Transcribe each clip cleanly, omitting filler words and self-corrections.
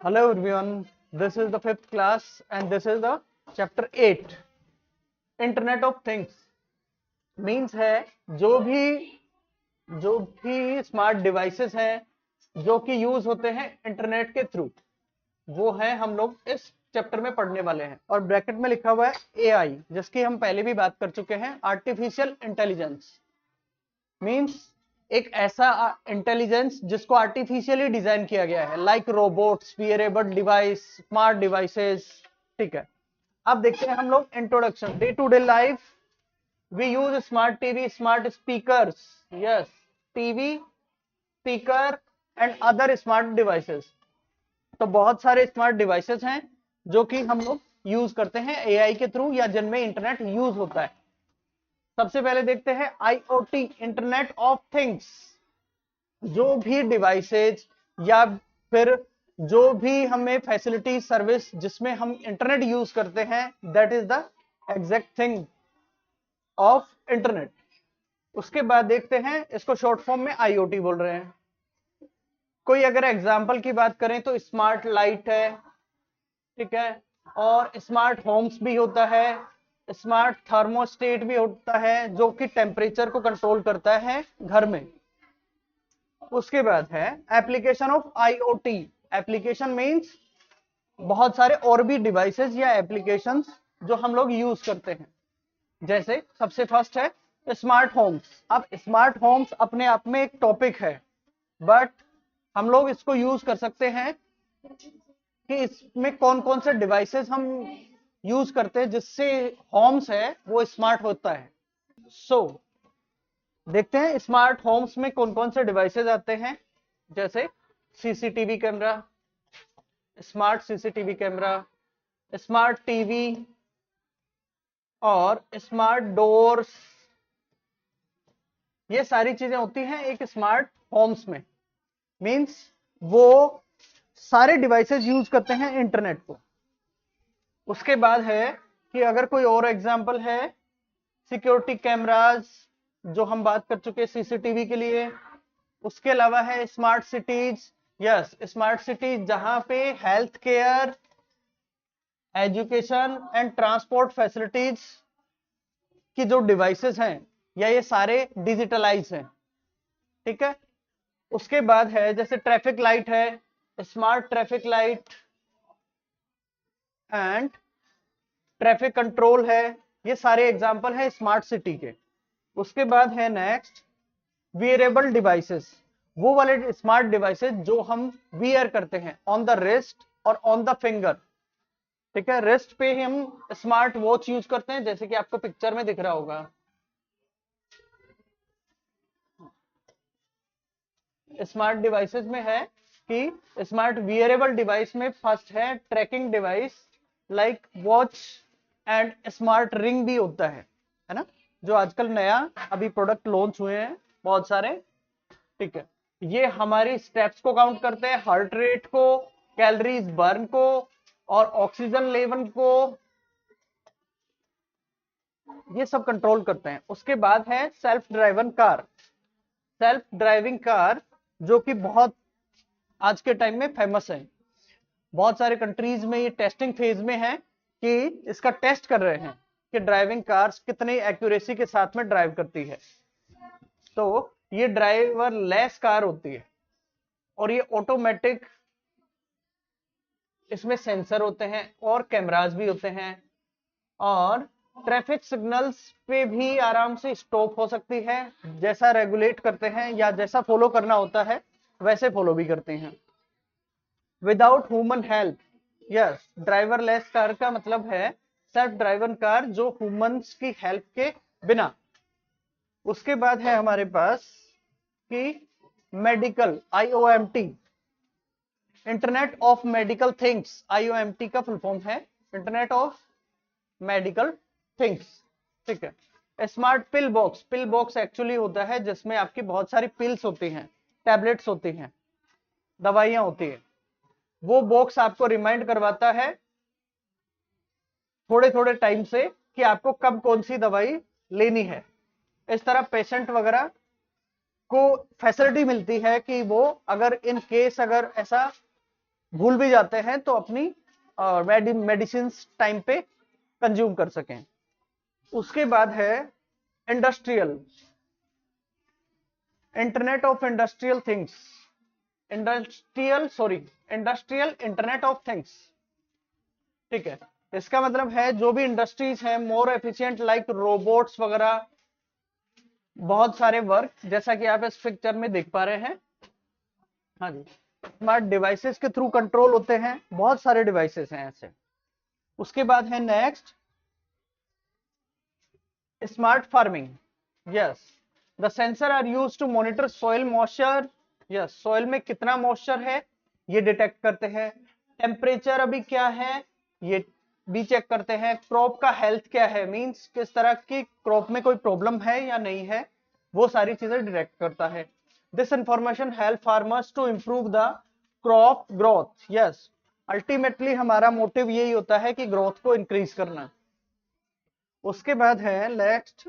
Hello everyone, this is the fifth class and this is the chapter 8 internet of things means है जो भी जो भी smart devices हैं जो कि यूज होते हैं इंटरनेट के थ्रू वो है हम लोग इस चैप्टर में पढ़ने वाले हैं। और ब्रैकेट में लिखा हुआ है एआई जिसकी हम पहले भी बात कर चुके हैं। आर्टिफिशियल इंटेलिजेंस मीन्स एक ऐसा इंटेलिजेंस जिसको आर्टिफिशियली डिजाइन किया गया है, like robots, wearable device, smart devices. ठीक है, अब देखते हैं हम लोग introduction. Day to day life we use smart TV, smart speakers, yes, TV, speaker and other smart devices. तो बहुत सारे स्मार्ट डिवाइसेस हैं जो कि हम लोग यूज करते हैं एआई के थ्रू या जिनमें इंटरनेट यूज होता है। सबसे पहले देखते हैं आईओटी, इंटरनेट ऑफ थिंग्स। जो भी डिवाइसेज या फिर जो भी हमें फैसिलिटी सर्विस जिसमें हम इंटरनेट यूज करते हैं, that is the exact thing of internet. उसके बाद देखते हैं, इसको शॉर्ट फॉर्म में आईओटी बोल रहे हैं। कोई अगर एग्जांपल की बात करें तो स्मार्ट लाइट है, ठीक है, और स्मार्ट होम्स भी होता है, स्मार्ट थर्मोस्टेट भी होता है जो कि टेम्परेचर को कंट्रोल करता है घर में। उसके बाद है application of IoT. Application means बहुत सारे और भी डिवाइसेस या एप्लीकेशंस जो हम लोग यूज करते हैं। जैसे सबसे फर्स्ट है स्मार्ट होम्स। अब स्मार्ट होम्स अपने आप में एक टॉपिक है, बट हम लोग इसको यूज कर सकते हैं कि इसमें कौन कौन से डिवाइसेस हम यूज करते हैं जिससे होम्स है वो स्मार्ट होता है। सो देखते हैं स्मार्ट होम्स में कौन कौन से डिवाइसेस आते हैं। जैसे CCTV camera, smart CCTV camera, smart TV और स्मार्ट डोर्स। ये सारी चीजें होती हैं एक स्मार्ट होम्स में। मींस वो सारे डिवाइसेस यूज करते हैं इंटरनेट को। उसके बाद है कि अगर कोई और एग्जांपल है, सिक्योरिटी कैमरास जो हम बात कर चुके सीसीटीवी के लिए। उसके अलावा है smart cities, yes, smart cities जहां पे health care, education and transport facilities की जो डिवाइसेस हैं या ये सारे डिजिटलाइज हैं। ठीक है, उसके बाद है जैसे ट्रैफिक लाइट है, smart traffic light and traffic control है। ये सारे एग्जांपल है स्मार्ट सिटी के। उसके बाद है नेक्स्ट वियरेबल डिवाइसेस, वो वाले स्मार्ट डिवाइसेस जो हम वियर करते हैं ऑन द रिस्ट और ऑन द फिंगर। ठीक है, रिस्ट पे ही हम स्मार्ट वॉच यूज करते हैं जैसे कि आपको पिक्चर में दिख रहा होगा। स्मार्ट डिवाइसेस में है कि स्मार्ट वियरेबल डिवाइस में फर्स्ट है tracking device like watch and smart ring भी होता है ना, जो आजकल नया अभी प्रोडक्ट लॉन्च हुए हैं बहुत सारे। ठीक है, ये हमारी स्टेप्स को काउंट करते हैं, हार्ट रेट को, कैलोरीज बर्न को और ऑक्सीजन लेवल को, ये सब कंट्रोल करते हैं। उसके बाद है self driven car. Self driving car जो कि बहुत आज के टाइम में फेमस है, बहुत सारे कंट्रीज में ये टेस्टिंग फेज में है कि इसका टेस्ट कर रहे हैं कि ड्राइविंग कार्स कितनी एक्यूरेसी के साथ में ड्राइव करती है। तो ये ड्राइवर लेस कार होती है और ये ऑटोमेटिक, इसमें सेंसर होते हैं और कैमरास भी होते हैं और ट्रैफिक सिग्नल्स पे भी आराम से स्टॉप हो सकती है, जैसा रेगुलेट करते हैं या जैसा फॉलो करना होता है वैसे फॉलो भी करते हैं without human help. Yes, driverless car का मतलब है सेल्फ ड्राइवन कार जो ह्यूमंस की हेल्प के बिना। उसके बाद है हमारे पास कि medical, IOMT, internet of medical things. IOMT का फुल फॉर्म है इंटरनेट ऑफ मेडिकल थिंग्स। ठीक है, smart pill box. Pill box actually होता है जिसमें आपकी बहुत सारी पिल्स होती हैं, टैबलेट्स होती हैं, दवाइयां होती है। वो बॉक्स आपको रिमाइंड करवाता है थोड़े थोड़े टाइम से कि आपको कब कौन सी दवाई लेनी है। इस तरह पेशेंट वगैरह को फैसिलिटी मिलती है कि वो अगर इन केस अगर ऐसा भूल भी जाते हैं तो अपनी मेडिसिन टाइम पे कंज्यूम कर सकें। उसके बाद है industrial, internet of industrial things, industrial internet of things. ठीक है, इसका मतलब है जो भी इंडस्ट्रीज है मोर एफिशिएंट, लाइक रोबोट्स वगैरह, बहुत सारे वर्क जैसा कि आप इस पिक्चर में देख पा रहे हैं। हाँ जी, स्मार्ट डिवाइसेस के थ्रू कंट्रोल होते हैं, बहुत सारे डिवाइसेस हैं ऐसे। उसके बाद है next smart farming. Yes, the sensor are used to monitor soil moisture. Yes, soil में कितना मॉइस्चर है ये डिटेक्ट करते हैं। टेम्परेचर अभी क्या है ये भी चेक करते हैं। क्रॉप का हेल्थ क्या है, मींस किस तरह की क्रॉप में कोई प्रॉब्लम है या नहीं है, वो सारी चीजें डिटेक्ट करता है। This information help farmers to improve the crop growth. Yes, ultimately हमारा मोटिव यही होता है कि ग्रोथ को इंक्रीज करना। उसके बाद है नेक्स्ट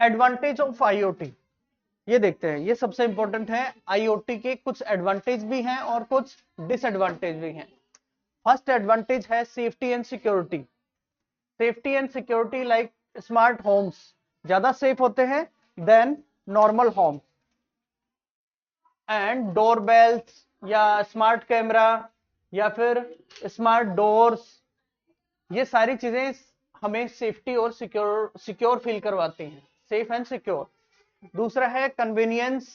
एडवांटेज ऑफ आईओटी। ये देखते हैं, ये सबसे इंपॉर्टेंट है। आईओटी के कुछ एडवांटेज भी हैं और कुछ डिसएडवांटेज भी हैं। फर्स्ट एडवांटेज है safety and security. Safety and security, like smart homes ज्यादा सेफ होते हैं देन नॉर्मल होम्स। एंड डोरबेल्स या स्मार्ट कैमरा या फिर स्मार्ट डोर्स, ये सारी चीजें हमें सेफ्टी और सिक्योर फील करवाती हैं, सेफ एंड सिक्योर। दूसरा है कन्वीनियंस।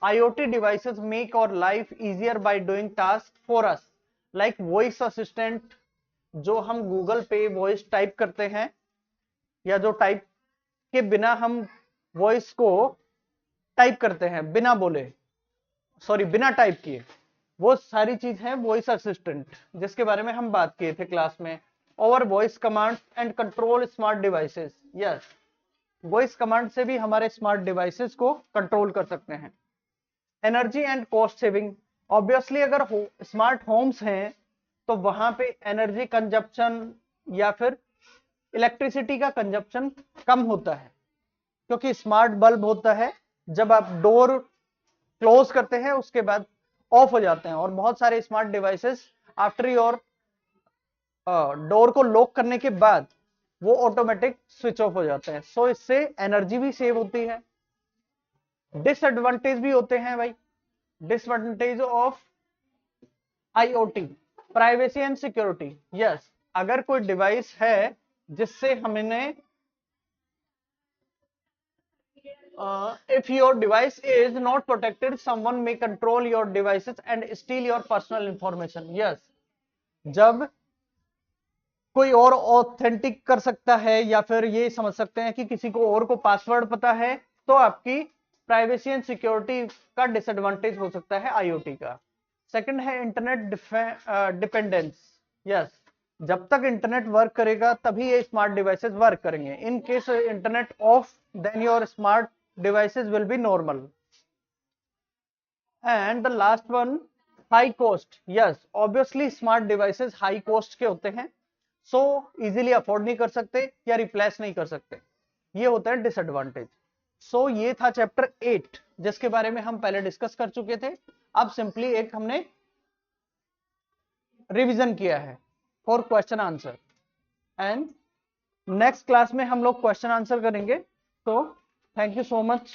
आईओटी डिवाइसेस मेक और life easier by doing task for us, like voice assistant, जो हम गूगल पे वॉइस टाइप करते हैं या जो टाइप के बिना हम वॉइस को टाइप करते हैं बिना बोले, सॉरी बिना टाइप किए, वो सारी चीज है वॉइस असिस्टेंट, जिसके बारे में हम बात किए थे क्लास में। Over voice command and control smart devices. Yes, voice command से भी हमारे स्मार्ट डिवाइसेस को कंट्रोल कर सकते हैं। Energy and cost saving. Obviously अगर स्मार्ट होम्स हैं तो वहां पे एनर्जी कंजप्शन या फिर इलेक्ट्रिसिटी का कंजप्शन कम होता है, क्योंकि स्मार्ट बल्ब होता है, जब आप डोर क्लोज करते हैं उसके बाद ऑफ हो जाते हैं। और बहुत सारे smart devices after your door को लॉक करने के बाद वो ऑटोमेटिक स्विच ऑफ हो जाते हैं। सो इससे एनर्जी भी सेव होती है। डिसएडवांटेज भी होते हैं भाई। Disadvantage of IoT, privacy and security. Yes, अगर कोई डिवाइस है जिससे हमने if your device is not protected, someone may control your devices and steal your personal information. Yes, जब कोई और ऑथेंटिक कर सकता है या फिर ये समझ सकते हैं कि किसी को और को पासवर्ड पता है, तो आपकी प्राइवेसी एंड सिक्योरिटी का डिसएडवांटेज हो सकता है आईओटी का। सेकंड है इंटरनेट डिपेंडेंस। यस, जब तक इंटरनेट वर्क करेगा तभी ये स्मार्ट डिवाइसेस वर्क करेंगे। In case internet of, then your smart devices will be normal. And the last one, high cost. Yes, obviously smart devices high cost के होते हैं, so easily afford नहीं कर सकते या रिप्लेस नहीं कर सकते, ये होता है डिसएडवांटेज। सो ये था चैप्टर 8 जिसके बारे में हम पहले डिस्कस कर चुके थे। अब सिंपली एक हमने रिवीजन किया है for question answer, and next class में हम लोग क्वेश्चन आंसर करेंगे। तो थैंक यू सो मच।